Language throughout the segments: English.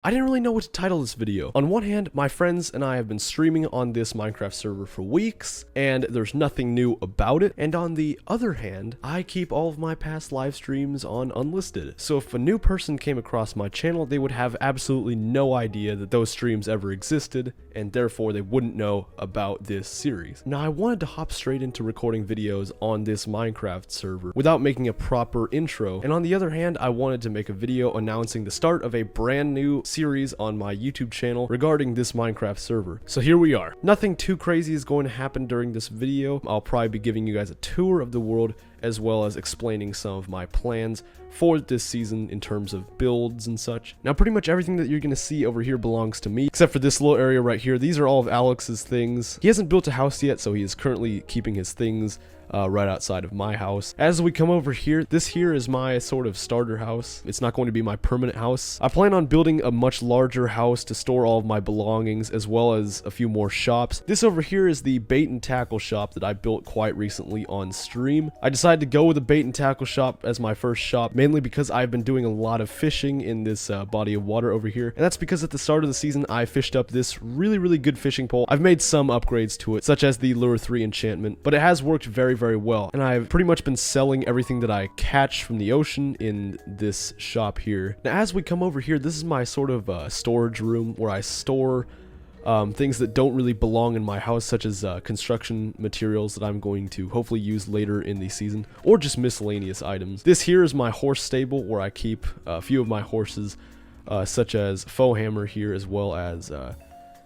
I didn't really know what to title this video. On one hand, my friends and I have been streaming on this Minecraft server for weeks, and there's nothing new about it. And on the other hand, I keep all of my past live streams on unlisted. So if a new person came across my channel, they would have absolutely no idea that those streams ever existed, and therefore they wouldn't know about this series. Now, I wanted to hop straight into recording videos on this Minecraft server without making a proper intro. And on the other hand, I wanted to make a video announcing the start of a brand new series on my YouTube channel regarding this Minecraft server. So here we are. Nothing too crazy is going to happen during this video. I'll probably be giving you guys a tour of the world as well as explaining some of my plans for this season in terms of builds and such. Now, pretty much everything that you're going to see over here belongs to me, except for this little area right here. These are all of Alex's things. He hasn't built a house yet, so he is currently keeping his things right outside of my house. As we come over here, this here is my sort of starter house. It's not going to be my permanent house. I plan on building a much larger house to store all of my belongings as well as a few more shops. This over here is the bait and tackle shop that I built quite recently on stream. I decided to go with a bait and tackle shop as my first shop, mainly because I've been doing a lot of fishing in this body of water over here. And that's because at the start of the season, I fished up this really good fishing pole. I've made some upgrades to it, such as the Lure 3 enchantment, but it has worked very well. And I've pretty much been selling everything that I catch from the ocean in this shop here. Now, as we come over here, this is my sort of storage room where I store things that don't really belong in my house, such as construction materials that I'm going to hopefully use later in the season, or just miscellaneous items. This here is my horse stable where I keep a few of my horses, such as Foehammer here, as well as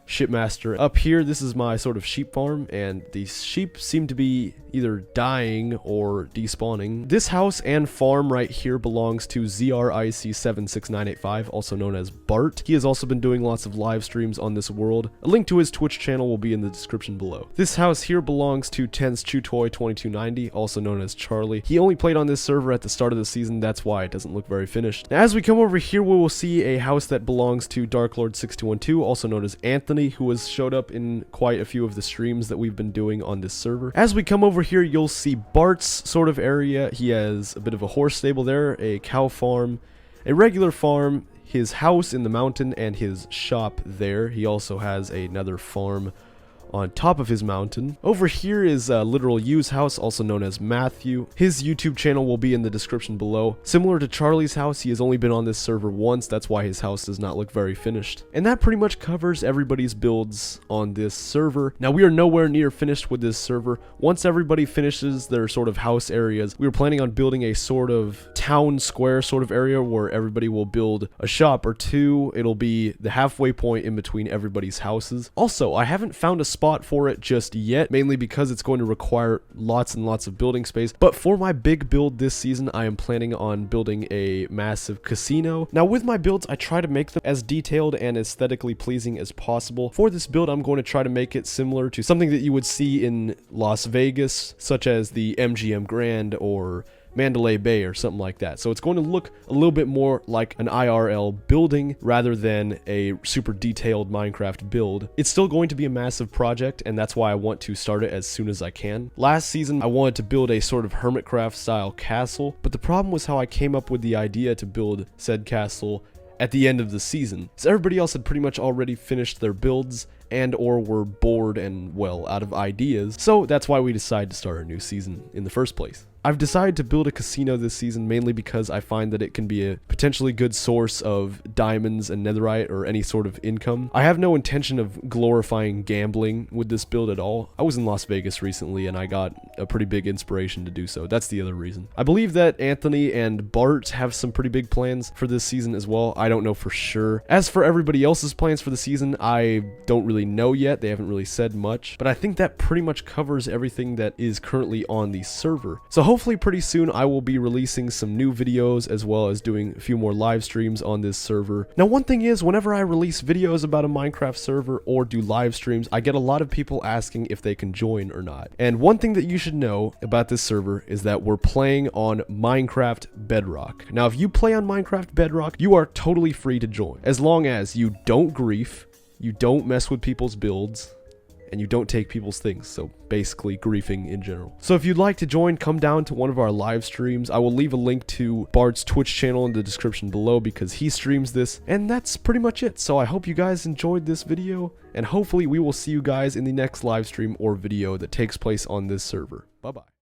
Shipmaster. Up here, this is my sort of sheep farm, and these sheep seem to be either dying or despawning. This house and farm right here belongs to ZRIC76985, also known as Bart. He has also been doing lots of live streams on this world. A link to his Twitch channel will be in the description below. This house here belongs to Tense Chutoy 2290, also known as Charlie. He only played on this server at the start of the season, that's why it doesn't look very finished. Now, as we come over here, we will see a house that belongs to Darklord6212, also known as Anthony, who has showed up in quite a few of the streams that we've been doing on this server. As we come over here, you'll see Bart's sort of area. He has a bit of a horse stable there, a cow farm, a regular farm, his house in the mountain, and his shop there. He also has another farm on top of his mountain. Over here is Literal U's house, also known as Matthew. His YouTube channel will be in the description below. Similar to Charlie's house, he has only been on this server once, that's why his house does not look very finished. And that pretty much covers everybody's builds on this server. Now, we are nowhere near finished with this server. Once everybody finishes their sort of house areas, we are planning on building a sort of town square sort of area where everybody will build a shop or two. It'll be the halfway point in between everybody's houses. Also, I haven't found a spot for it just yet, mainly because it's going to require lots and lots of building space. But for my big build this season, I am planning on building a massive casino. Now, with my builds, I try to make them as detailed and aesthetically pleasing as possible. For this build, I'm going to try to make it similar to something that you would see in Las Vegas, such as the MGM Grand or Mandalay Bay or something like that. So it's going to look a little bit more like an IRL building rather than a super detailed Minecraft build. It's still going to be a massive project, and that's why I want to start it as soon as I can. Last season, I wanted to build a sort of Hermitcraft style castle, but the problem was how I came up with the idea to build said castle at the end of the season. So everybody else had pretty much already finished their builds and or were bored and, well, out of ideas. So that's why we decided to start a new season in the first place. I've decided to build a casino this season mainly because I find that it can be a potentially good source of diamonds and netherite or any sort of income. I have no intention of glorifying gambling with this build at all. I was in Las Vegas recently and I got a pretty big inspiration to do so. That's the other reason. I believe that Anthony and Bart have some pretty big plans for this season as well. I don't know for sure. As for everybody else's plans for the season, I don't really know yet. They haven't really said much, but I think that pretty much covers everything that is currently on the server. So hopefully pretty soon I will be releasing some new videos as well as doing a few more live streams on this server. Now, one thing is, whenever I release videos about a Minecraft server or do live streams, I get a lot of people asking if they can join or not. And one thing that you should know about this server is that we're playing on Minecraft Bedrock. Now, if you play on Minecraft Bedrock, you are totally free to join, as long as you don't grief, you don't mess with people's builds, and you don't take people's things, so basically griefing in general. So if you'd like to join, come down to one of our live streams. I will leave a link to Bart's Twitch channel in the description below because he streams this, and that's pretty much it. So I hope you guys enjoyed this video, and hopefully we will see you guys in the next live stream or video that takes place on this server. Bye bye.